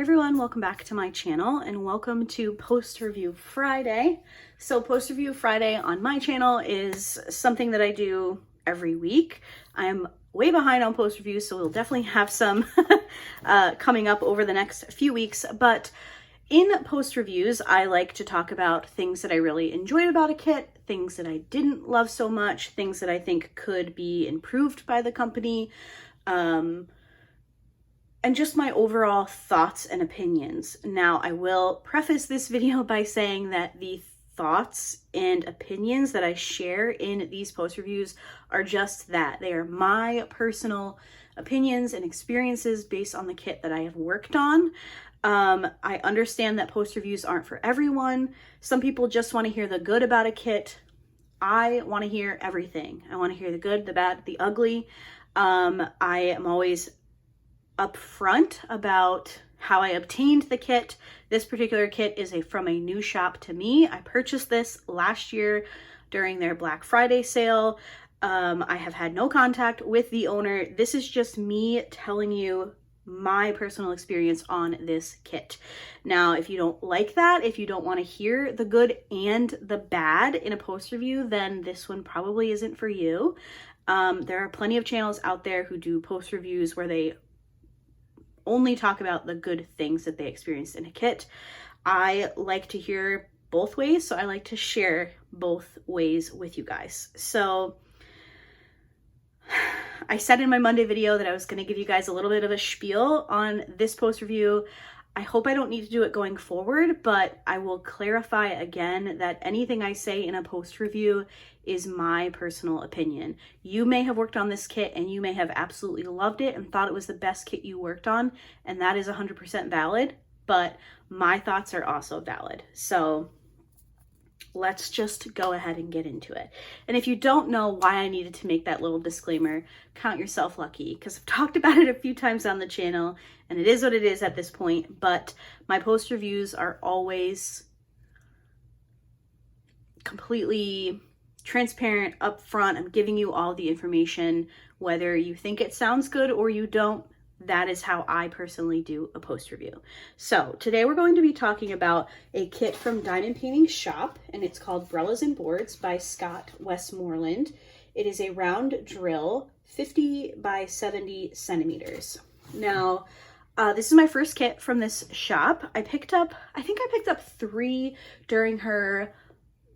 everyone, welcome back to my channel and welcome to Post Review Friday. So Post Review Friday on my channel is something that I do every week. I am way behind on post reviews, so we'll definitely have some coming up over the next few weeks. But in post reviews, I like to talk about things that I really enjoyed about a kit, things that I didn't love so much, things that I think could be improved by the company, and just my overall thoughts and opinions. Now, I will preface this video by saying that the thoughts and opinions that I share in these post reviews are just that. They are my personal opinions and experiences based on the kit that I have worked on. I understand that post reviews aren't for everyone. Some people just want to hear the good about a kit. I want to hear everything. I want to hear the good, the bad, the ugly. I am always upfront about how I obtained the kit. This particular kit is from a new shop to me. I purchased this last year during their Black Friday sale. I have had no contact with the owner. This is just me telling you my personal experience on this kit. Now, if you don't like that, if you don't want to hear the good and the bad in a post review, then this one probably isn't for you. There are plenty of channels out there who do post reviews where they only talk about the good things that they experienced in a kit. I like to hear both ways, so I like to share both ways with you guys. So I said in my Monday video that I was going to give you guys a little bit of a spiel on this post review. I hope I don't need to do it going forward, but I will clarify again that anything I say in a post review is my personal opinion. You may have worked on this kit and you may have absolutely loved it and thought it was the best kit you worked on, and that is 100% valid, but my thoughts are also valid. So let's just go ahead and get into it. And if you don't know why I needed to make that little disclaimer, count yourself lucky, because I've talked about it a few times on the channel and it is what it is at this point. But my post reviews are always completely transparent, upfront. I'm giving you all the information, whether you think it sounds good or you don't. That is how I personally do a post review. So today we're going to be talking about a kit from Diamondpaintingshoppe, and it's called Brellas and Boards by Scott Westmoreland. It is a round drill, 50 by 70 centimeters. Now, this is my first kit from this shop. I think I picked up 3 during her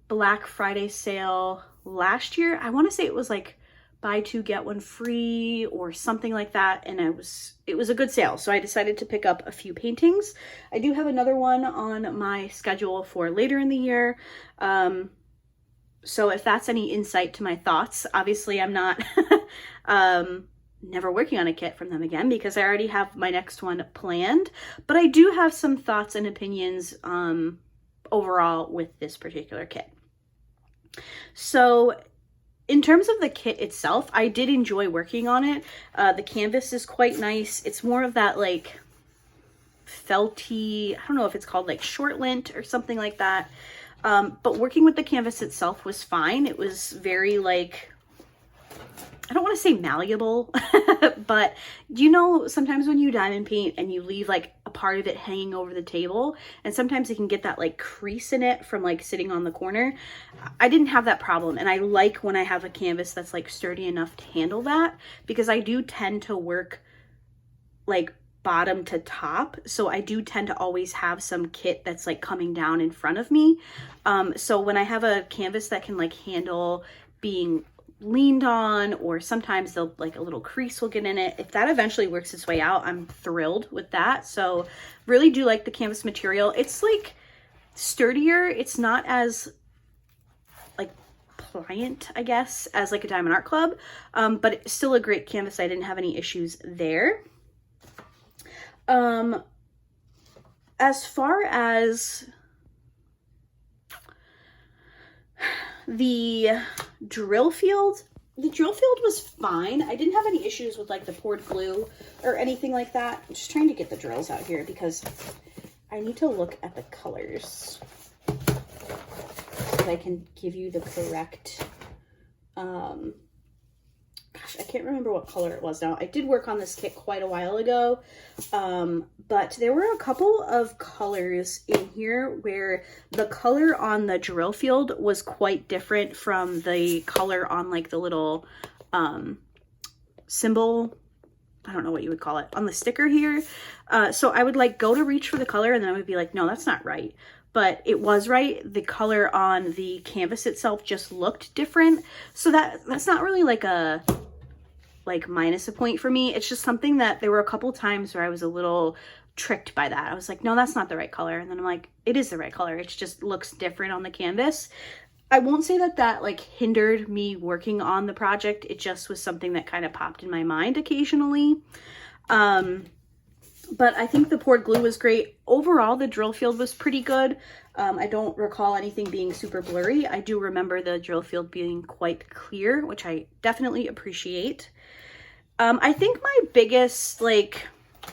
Black Friday sale last year. I want to say it was like buy 2 get 1 free or something like that, and it was a good sale, so I decided to pick up a few paintings. I do have another one on my schedule for later in the year, so if that's any insight to my thoughts, obviously I'm not never working on a kit from them again because I already have my next one planned, but I do have some thoughts and opinions overall with this particular kit. So in terms of the kit itself, I did enjoy working on it. The canvas is quite nice. It's more of that like felty, I don't know if it's called like short lint or something like that. But working with the canvas itself was fine. It was very like, I don't want to say malleable, but you know, sometimes when you diamond paint and you leave like a part of it hanging over the table, and sometimes it can get that like crease in it from like sitting on the corner. I didn't have that problem, and I like when I have a canvas that's like sturdy enough to handle that, because I do tend to work like bottom to top, so I do tend to always have some kit that's like coming down in front of me. So when I have a canvas that can like handle being leaned on, or sometimes they'll like a little crease will get in it, if that eventually works its way out, I'm thrilled with that. So really do like the canvas material. It's like sturdier. It's not as like pliant, I guess, as like a Diamond Art Club, but it's still a great canvas. I didn't have any issues there. As far as the drill field was fine. I didn't have any issues with like the poured glue or anything like that. I'm just trying to get the drills out here because I need to look at the colors so that I can give you the correct, gosh, I can't remember what color it was now. I did work on this kit quite a while ago, but there were a couple of colors in here where the color on the drill field was quite different from the color on like the little symbol, I don't know what you would call it, on the sticker here. So I would like go to reach for the color and then I would be like, no, that's not right. But it was right. The color on the canvas itself just looked different. So that's not really like a minus a point for me. It's just something that there were a couple times where I was a little tricked by that. I was like, no, that's not the right color. And then I'm like, it is the right color. It just looks different on the canvas. I won't say that that like hindered me working on the project. It just was something that kind of popped in my mind occasionally. But I think the poured glue was great. Overall, the drill field was pretty good. I don't recall anything being super blurry. I do remember the drill field being quite clear, which I definitely appreciate. I think my biggest, like,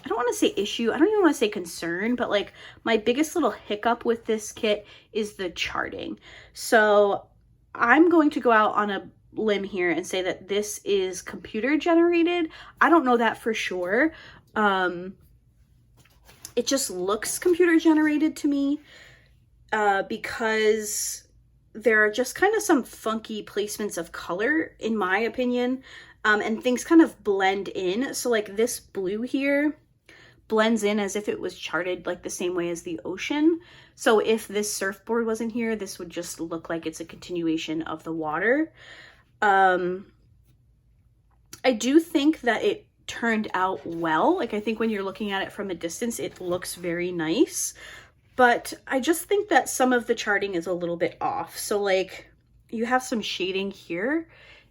I don't want to say issue, I don't even want to say concern, but like my biggest little hiccup with this kit is the charting. So I'm going to go out on a limb here and say that this is computer generated. I don't know that for sure. It just looks computer generated to me because there are just kind of some funky placements of color, in my opinion, and things kind of blend in. So like this blue here blends in as if it was charted like the same way as the ocean. So if this surfboard wasn't here, this would just look like it's a continuation of the water. I do think that it turned out well. Like I think when you're looking at it from a distance, it looks very nice, but I just think that some of the charting is a little bit off. So like you have some shading here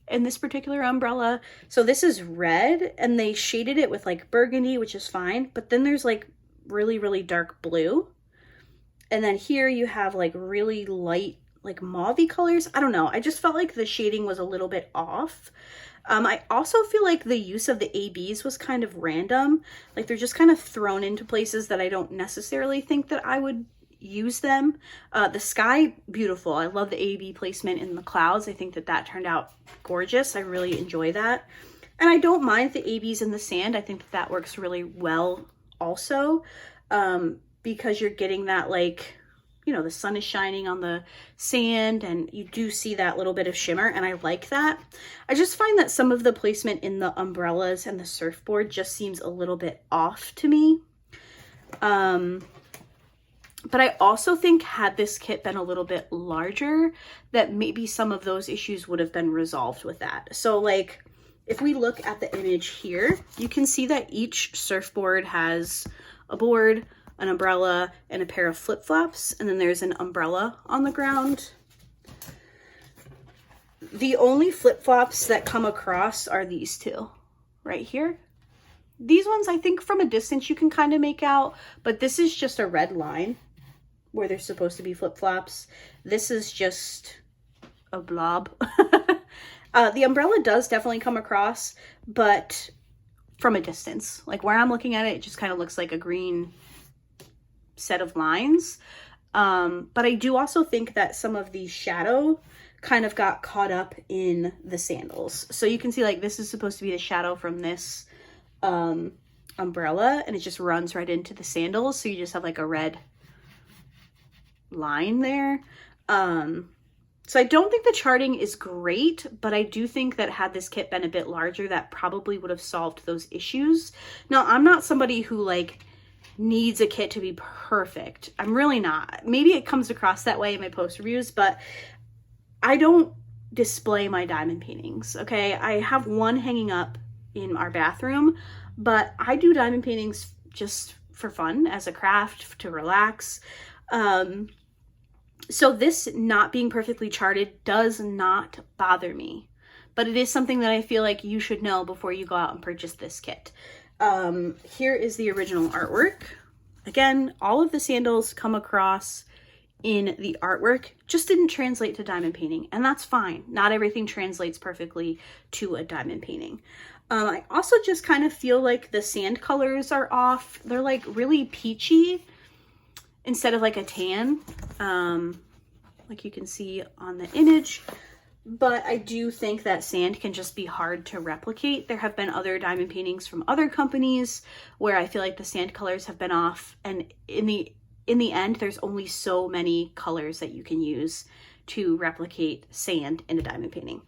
in this particular umbrella. So this is red and they shaded it with like burgundy, which is fine, but then there's like really, really dark blue. And then here you have like really light, like mauve-y colors. I don't know. I just felt like the shading was a little bit off. I also feel like the use of the ABs was kind of random. Like they're just kind of thrown into places that I don't necessarily think that I would use them. The sky, beautiful. I love the AB placement in the clouds. I think that that turned out gorgeous. I really enjoy that. And I don't mind the ABs in the sand. I think that that works really well also, because you're getting that, like, you know, the sun is shining on the sand and you do see that little bit of shimmer, and I like that. I just find that some of the placement in the umbrellas and the surfboard just seems a little bit off to me. But I also think had this kit been a little bit larger, that maybe some of those issues would have been resolved with that. So like if we look at the image here, you can see that each surfboard has a board, an umbrella, and a pair of flip-flops, and then there's an umbrella on the ground. The only flip-flops that come across are these two right here. These ones, I think from a distance you can kind of make out, but this is just a red line where there's supposed to be flip-flops. This is just a blob. The umbrella does definitely come across, but from a distance. Like where I'm looking at it, it just kind of looks like a green set of lines. But I do also think that some of the shadow kind of got caught up in the sandals. So you can see like this is supposed to be the shadow from this umbrella, and it just runs right into the sandals. So you just have like a red line there. So I don't think the charting is great, but I do think that had this kit been a bit larger, that probably would have solved those issues. Now, I'm not somebody who like needs a kit to be perfect. I'm really not. Maybe it comes across that way in my post reviews, but I don't display my diamond paintings, okay? I have one hanging up in our bathroom, but I do diamond paintings just for fun, as a craft, to relax. So this not being perfectly charted does not bother me, but it is something that I feel like you should know before you go out and purchase this kit. Here is the original artwork. Again, all of the sandals come across in the artwork, just didn't translate to diamond painting, and that's fine. Not everything translates perfectly to a diamond painting. I also just kind of feel like the sand colors are off. They're like really peachy instead of like a tan, like you can see on the image. but I do think that sand can just be hard to replicate. There have been other diamond paintings from other companies where I feel like the sand colors have been off, and in the end, there's only so many colors that you can use to replicate sand in a diamond painting.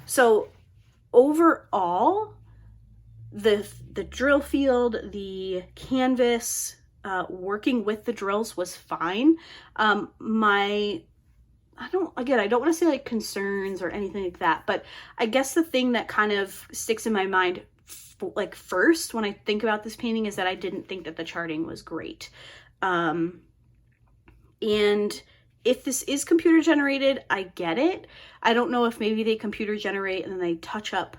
So overall, the drill field, the canvas, working with the drills was fine. I don't want to say like concerns or anything like that, but I guess the thing that kind of sticks in my mind like first when I think about this painting is that I didn't think that the charting was great. And if this is computer generated, I get it. I don't know if maybe they computer generate and then they touch up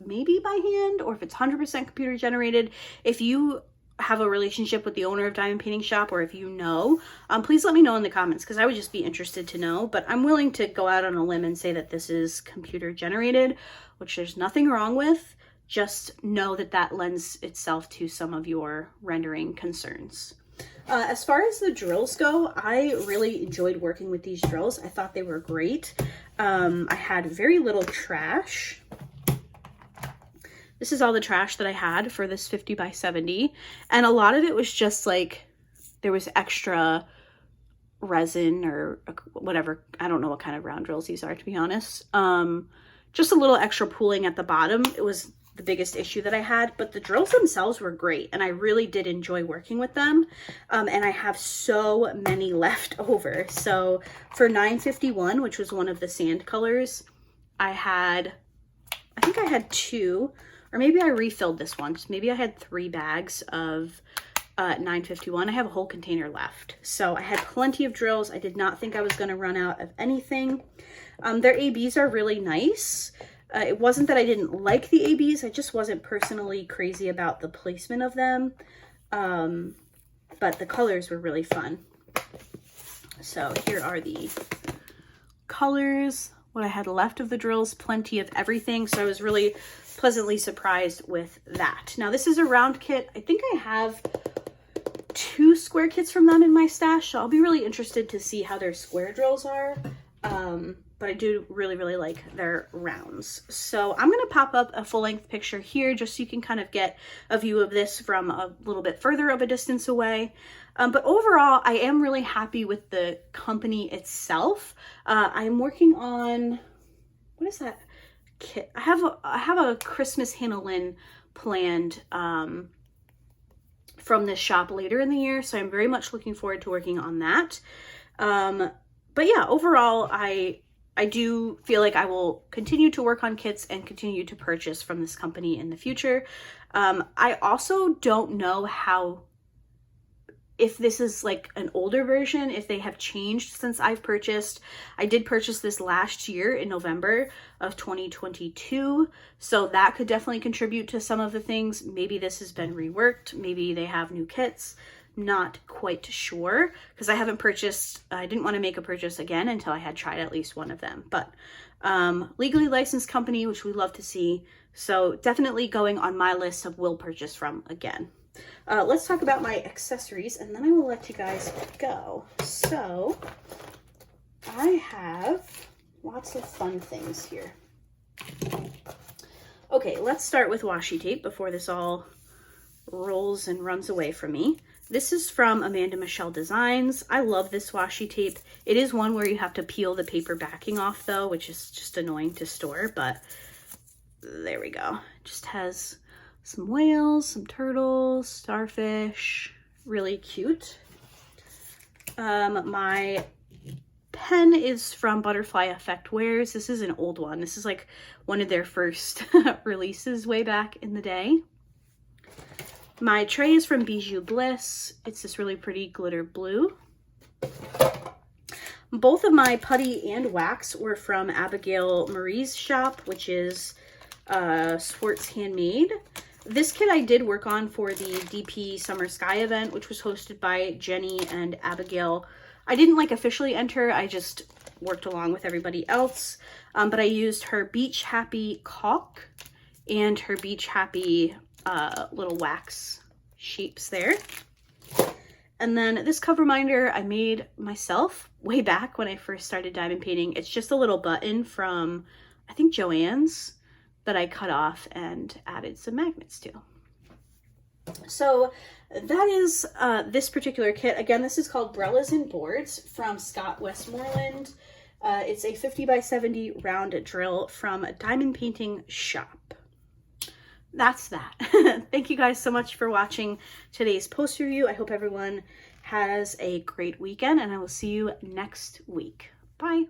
maybe by hand, or if it's 100% computer generated. If you have a relationship with the owner of Diamond Painting Shop, or if you know, please let me know in the comments, because I would just be interested to know. But I'm willing to go out on a limb and say that this is computer generated, which there's nothing wrong with. Just know that that lends itself to some of your rendering concerns. As far as the drills go, I really enjoyed working with these drills. I thought they were great. I had very little trash. This is all the trash that I had for this 50 by 70. And a lot of it was just like, there was extra resin or whatever. I don't know what kind of round drills these are, to be honest. Just a little extra pooling at the bottom. It was the biggest issue that I had, but the drills themselves were great. And I really did enjoy working with them. And I have so many left over. So for 951, which was one of the sand colors, I think I had 2, or maybe I refilled this one. Maybe I had 3 bags of 951. I have a whole container left. So I had plenty of drills. I did not think I was going to run out of anything. Their ABs are really nice. It wasn't that I didn't like the ABs. I just wasn't personally crazy about the placement of them. But the colors were really fun. So here are the colors. What I had left of the drills, plenty of everything. So I was really pleasantly surprised with that. Now this is a round kit. I think I have 2 square kits from them in my stash, so I'll be really interested to see how their square drills are. But I do really, really like their rounds. So I'm going to pop up a full-length picture here just so you can kind of get a view of this from a little bit further of a distance away. But overall, I am really happy with the company itself. I'm working on, what is that kit? I have a Christmas Hanolin planned from this shop later in the year, so I'm very much looking forward to working on that. But yeah, overall, I do feel like I will continue to work on kits and continue to purchase from this company in the future. I also don't know if this is like an older version, if they have changed since I've purchased. I did purchase this last year in November of 2022, so that could definitely contribute to some of the things. Maybe this has been reworked, maybe they have new kits. Not quite sure, because I haven't purchased, I didn't want to make a purchase again until I had tried at least one of them. But legally licensed company, which we love to see, so definitely going on my list of will purchase from again. Let's talk about my accessories, and then I will let you guys go. So I have lots of fun things here. Okay, let's start with washi tape before this all rolls and runs away from me. This is from Amanda Michelle Designs. I love this washi tape. It is one where you have to peel the paper backing off though, which is just annoying to store, but there we go. It just has some whales, some turtles, starfish, really cute. My pen is from Butterfly Effect Wares. This is an old one. This is like one of their first releases way back in the day. My tray is from Bijou Bliss. It's this really pretty glitter blue. Both of my putty and wax were from Abigail Marie's shop, which is Swartz Handmade. This kit I did work on for the DP Summer Sky event, which was hosted by Jenny and Abigail. I didn't like officially enter, I just worked along with everybody else. But I used her Beach Happy caulk and her Beach Happy little wax shapes there. And then this cover minder I made myself way back when I first started diamond painting. It's just a little button from, I think, Joann's that I cut off and added some magnets to. So that is this particular kit. Again, this is called Brellas and Boards from Scott Westmoreland. It's a 50 by 70 round drill from Diamond Painting Shop. That's that. Thank you guys so much for watching today's post review. I hope everyone has a great weekend, and I will see you next week. Bye.